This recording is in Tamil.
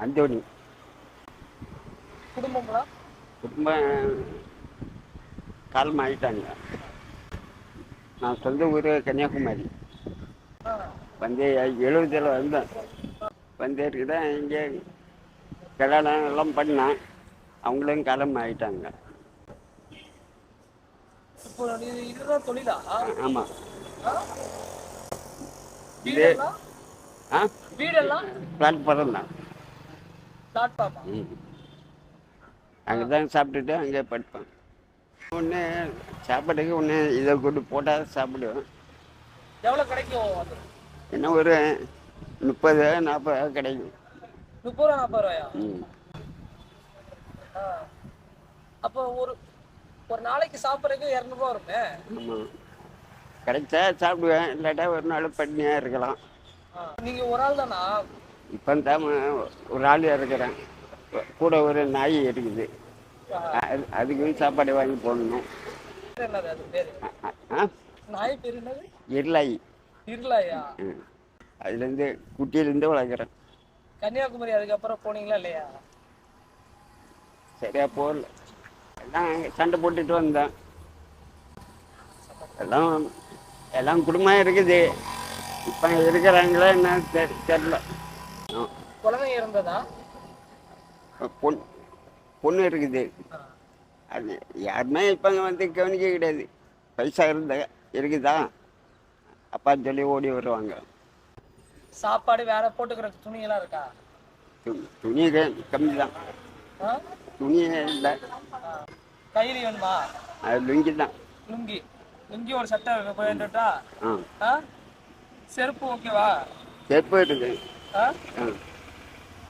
அந்தோணி. குடும்பங்களா? குடும்பம் காலம் ஆகிட்டாங்க. நான் சொந்த ஊர் கன்னியாகுமரி. வந்து 70 வந்தேன். வந்து இருக்குதான் இங்கே கல்யாணம் எல்லாம் பண்ணேன். அவங்களும் காலம் ஆகிட்டாங்க. இப்போ இதுதான் தொழிலா? ஆமாம். இது வீடெல்லாம் வீடெல்லாம் பிளாட்ஃபாரம் தான். பிளாட்ஃபார்மா? அங்கே தான் சாப்பிட்டுட்டு அங்கே படுப்பேன். ஒன்று சாப்பாட்டுக்கு ஒன்று இதை கொண்டு போட்டால் சாப்பிடுவேன். எவ்வளோ கிடைக்கும் அது? என்ன ஒரு 30-40 கிடைக்கும். 30 ரூபா 40 ரூபாயா? ம். அப்போ ஒரு ஒரு நாளைக்கு சாப்பிட்றதுக்கு 200 ரூபா வருமே. ஆமாம். கிடைச்சா சாப்பிடுவேன், இல்லாட்டா ஒரு நாள் பட்னியாக இருக்கலாம். நீங்க ஒரு ஆள் தானா? இப்போ தான் ஒரு ஆள் இருக்கிறேன். கூட ஒரு நாய் இருக்குது. அதுக்கு சாப்பாடு வாங்கி போடணும். என்னது அது பேரு? நாய் பேர் என்னது? இருளாய். இருளாயா? அதுலேருந்து குட்டியிலேருந்து வளர்க்குறேன். கன்னியாகுமரி அதுக்கப்புறம் போனீங்களா இல்லையா? சரியா போகல. எல்லாம் சண்டை போட்டுட்டு வந்தேன். எல்லாம் குடும்பம் இருக்குது. இப்போ இருக்கிறாங்களா என்ன தெரியல. குழந்தைங்க இருந்ததா? பொண்ணு இருக்குது. அது யாருமே இப்போ வந்து கவனிக்க கிடையாது. பைசா இருக்குதா அப்பான்னு சொல்லி ஓடி வருவாங்க. சாப்பாடு வேற போட்டுக்கிற துணியெல்லாம் இருக்கா? துணி கம்மி தான். துணி இல்லை. கைலி வேணுமா? அது லுங்கி தான். லுங்கி லுங்கி ஒரு சட்டை போயிட்டுட்டா? ஆ. செருப்பு ஓகேவா? செருப்பு இருக்குது. ஆ